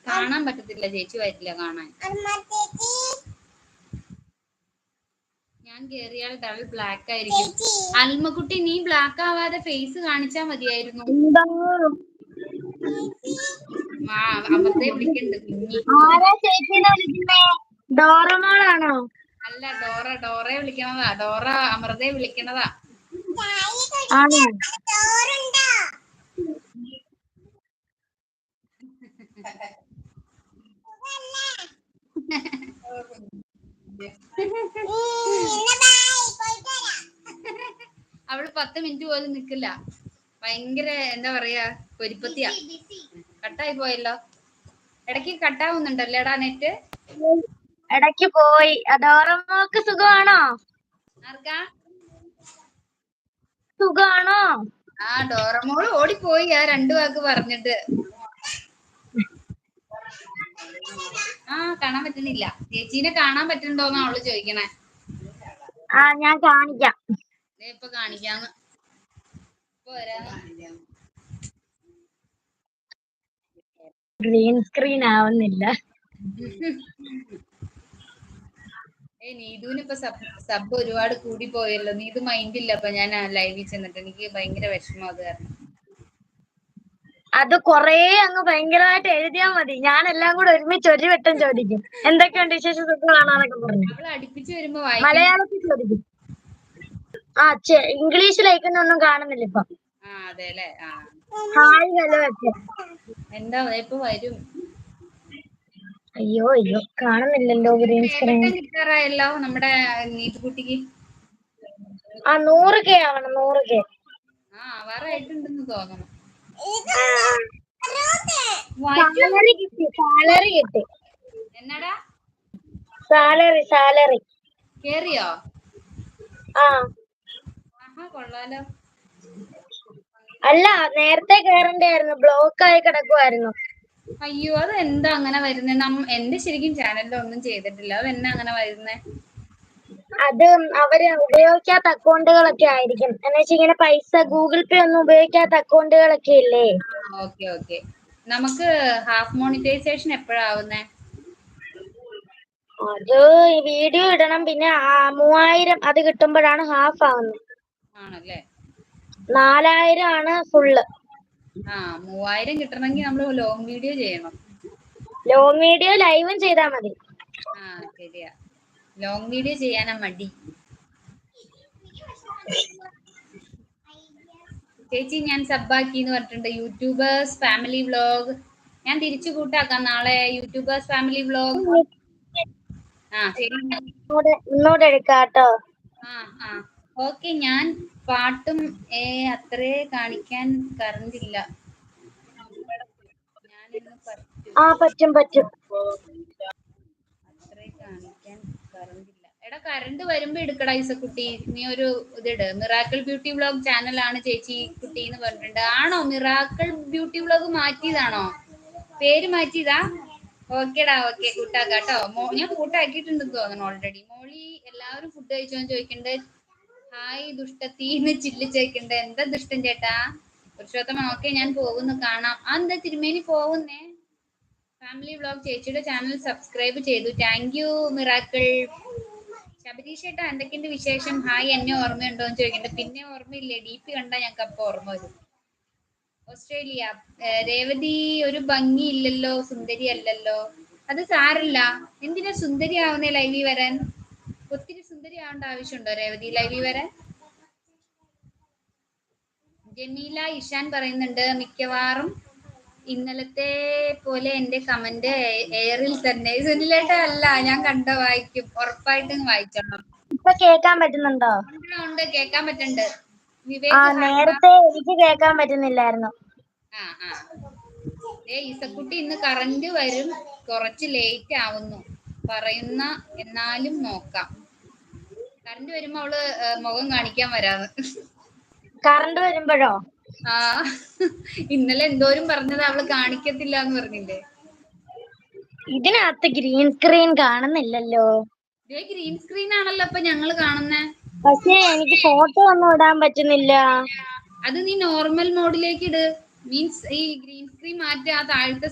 കാണാൻ പറ്റത്തില്ല, ചേച്ചി വരില്ല കാണാൻ. ഞാൻ കേറിയാൽ ഡബിൾ ബ്ലാക്ക് ആയിരിക്കും. അൽമക്കുട്ടി, നീ ബ്ലാക്ക് ആവാതെ ഫേസ് കാണിച്ചാ മതിയായിരുന്നു. അമൃതയെ വിളിക്കണ്ട് കുഞ്ഞി. ഡോറമോളാണോ? അല്ല, ഡോറയെ വിളിക്കണതാ. ഡോറ അമൃതയെ വിളിക്കണതാ. അവള് 10 മിനിറ്റ് പോലും നിക്കില്ല. ഭയങ്കര എന്താ പറയാ, പൊരിപ്പത്തിയാ. കട്ടായി പോയല്ലോ. ഇടയ്ക്ക് കട്ടാവുന്നുണ്ടല്ലേടാ നെറ്റ്? ഇടയ്ക്ക് പോയി. ഡോറമോക്ക് സുഖമാണോ? ആർക്കാ സുഖമാണോ? ആ, ഡോറമോള് ഓടിപ്പോയി ആ 2 വാക്ക് പറഞ്ഞിട്ട്. ആ, കാണാൻ പറ്റുന്നില്ല. ചേച്ചീനെ കാണാൻ പറ്റുന്നുണ്ടോന്നാ അവള് ചോദിക്കണേ. ഞാൻ കാണിക്കാം. ഇപ്പൊ കാണിക്കാന്ന്. ഇപ്പൊ വരാന്ന്. ഗ്രീൻ സ്ക്രീൻ ആവുന്നില്ല. നീതുവിന് ഇപ്പൊ സബ് ഒരുപാട് കൂടി പോയല്ലോ. നീതു മൈൻഡ് ഇല്ല. അപ്പൊ ഞാൻ ലൈവിൽ ചെന്നിട്ട് എനിക്ക് ഭയങ്കര വിഷമം അത് കാരണം. അത് കൊറേ അങ്ങ് ഭയങ്കരമായിട്ട് എഴുതിയാ മതി. ഞാൻ എല്ലാം കൂടെ ഒരുമിച്ച് ഒരു വട്ടം ചോദിക്കും. എന്തൊക്കെയുണ്ട് വിശേഷം, സുഖമാണോന്നൊക്കെ പറഞ്ഞു. അവള് അടുപ്പിച്ച് വരുമ്പോ മലയാളത്തിൽ ചോദിക്കും. ഇംഗ്ലീഷിൽ അയക്കുന്നൊന്നും കാണുന്നില്ല ഇപ്പൊ. അതെല്ലേ. ഹായ് ഹലോ ഒക്കെ. എന്താ ഇപ്പൊ വരും. അയ്യോ കാണുന്നില്ലല്ലോ ഗ്രീൻ സ്ക്രീൻ. കിട്ടാറായല്ലോ നമ്മുടെ നീതുകുട്ടിക്ക്. 100K ആവണം. 100K. ആവാറായിട്ടുണ്ടെന്ന് തോന്നുന്നു. സാലറി കിട്ടി. എന്നാടാ? സാലറി കേറിയോ? കൊള്ളാലോ. അല്ല, നേരത്തെ കേറണ്ടായിരുന്നു. ബ്ലോക്ക് ആയി കിടക്കുവായിരുന്നു. അയ്യോ, അത് എന്താ അങ്ങനെ വരുന്നേ? എന്റെ ശരിക്കും ചാനലിൽ ഒന്നും ചെയ്തിട്ടില്ല. അത് എന്നാ അങ്ങനെ വരുന്നേ? അത് അവര് ഉപയോഗിക്കാത്ത അക്കൗണ്ടുകളൊക്കെ ആയിരിക്കും. എന്ന് വെച്ചാൽ ഇങ്ങനെ പൈസ ഗൂഗിൾ പേ ഒന്നും ഉപയോഗിക്കാത്ത അക്കൗണ്ടുകളൊക്കെ ഇല്ലേ? ഓക്കെ. നമുക്ക് ഹാഫ് മോണിറ്റൈസേഷൻ എപ്പോഴാവുന്നേ? അത് ഈ വീഡിയോ ഇടണം. പിന്നെ 3000 അത് കിട്ടുമ്പോഴാണ് ഹാഫ് ആവുന്നത്. ആണല്ലേ. 4000 ആണ് ഫുള്ള്. 3000 കിട്ടണമെങ്കിൽ നമ്മള് ലോങ് വീഡിയോ ചെയ്യണം. ലോങ് വീഡിയോ ലൈവും ചെയ്താൽ മതി. ശരിയാ. ലോങ് വീഡിയോ ചെയ്യാനാ മടി. ചേച്ചി, ഞാൻ സബ്ബാക്കി എന്ന് പറഞ്ഞിട്ടുണ്ട്. യൂട്യൂബേഴ്സ് ഫാമിലി വ്ലോഗ് ഞാൻ തിരിച്ചു കൂട്ടാക്കാം നാളെ. YouTubers family vlog. ഇന്നോട് എടുക്കാട്ടോ. ഓക്കെ. ഞാൻ പാട്ടും അത്രേ കാണിക്കാൻ കറണ്ടില്ല. പറ്റും. അത്രേ കാണിക്കാൻ കറണ്ടില്ല. എടാ, കറണ്ട് വരുമ്പോ എടുക്കടാ ഈസക്കുട്ടി. നീ ഒരു ഇതിട്. മിറാക്കിൾ ബ്യൂട്ടി വ്ലോഗ് ചാനലാണ് ചേച്ചി കുട്ടി എന്ന് പറഞ്ഞിട്ടുണ്ട്. ആണോ? മിറാക്കിൾ ബ്യൂട്ടി വ്ലോഗ് മാറ്റിയതാണോ? പേര് മാറ്റിയതാ? ഓക്കേടാ. ഓക്കെ, കൂട്ടാക്കാട്ടോ. ഞാൻ കൂട്ടാക്കിയിട്ടുണ്ടെന്ന് തോന്നണം ഓൾറെഡി. മോളി, എല്ലാവരും ഫുഡ് കഴിച്ചോന്ന് ചോദിക്കണ്ടേ. ഹായ് ദുഷ്ടത്തീന്ന് ചില്ല് ചോദിക്കണ്ടേ. എന്താ ദുഷ്ടൻ ചേട്ടാ? പുരുഷോത്തമ, ഓക്കെ ഞാൻ പോകുന്നു, കാണാം. എന്താ തിരുമേനി പോകുന്നേ? ഫാമിലി വ്ലോഗ് ചേച്ചിയുടെ ചാനൽ സബ്സ്ക്രൈബ് ചെയ്തു. Thank you miracle. ശബരീഷ് ചേട്ടാ, എന്തൊക്കെയുണ്ട് വിശേഷം? ഹായ്, എന്നെ ഓർമ്മയുണ്ടോ എന്ന് ചോദിക്കണ്ടേ. പിന്നെ ഓർമ്മയില്ലേ? DP കണ്ടാ ഞങ്ങൾക്ക് അപ്പൊ ഓർമ്മ വരും. ഓസ്ട്രേലിയ. രേവതി, ഒരു ഭംഗി ഇല്ലല്ലോ, സുന്ദരി അല്ലല്ലോ. അത് സാരില്ല. എന്തിനാ സുന്ദരി ആവുന്നേ ലൈവിൽ വരാൻ? ഒത്തിരി സുന്ദരി ആവേണ്ട ആവശ്യമുണ്ടോ രേവതി ലൈവിൽ വരാൻ? ജമീല ഇഷാൻ പറയുന്നുണ്ട്, മിക്കവാറും ഇന്നലത്തെ പോലെ എന്റെ കമന്റ് എയറിൽ തന്നെ. സുനിലേട്ട അല്ല, ഞാൻ വായിക്കും. ഉറപ്പായിട്ടും വായിച്ചോളാം. ഇപ്പൊ കേൾക്കാൻ പറ്റുന്നുണ്ടോ? ഉണ്ട്, കേൾക്കാൻ പറ്റുന്നുണ്ട്. നേരത്തെ എനിക്ക് കേൾക്കാൻ പറ്റുന്നില്ലായിരുന്നു. ഈസക്കുട്ടി, ഇന്ന് കറണ്ട് വരും, കുറച്ച് ലേറ്റ് ആവുന്നു പറയുന്ന, എന്നാലും നോക്കാം. കറണ്ട് വരുമ്പോ അവള് മുഖം കാണിക്കാൻ വരാന്ന്. കറണ്ട് വരുമ്പോഴോ? ഇന്നലെ എന്തോരും പറഞ്ഞത് അവള് കാണിക്കത്തില്ല എന്ന് പറഞ്ഞില്ലേ. ഇതിനകത്ത് ഗ്രീൻ സ്ക്രീൻ കാണുന്നില്ലല്ലോ. ഗ്രീൻ സ്ക്രീൻ ആണല്ലോ ഇപ്പൊ ഞങ്ങള് കാണുന്നേ. പക്ഷേ എനിക്ക് ഫോട്ടോ ഒന്നും ഇടാൻ പറ്റുന്നില്ല. അത് നീ നോർമൽ മോഡിലേക്ക് ഇട്. മീൻസ് ഈ ഗ്രീൻ സ്ക്രീൻ മാറ്റി ആ താഴത്തെ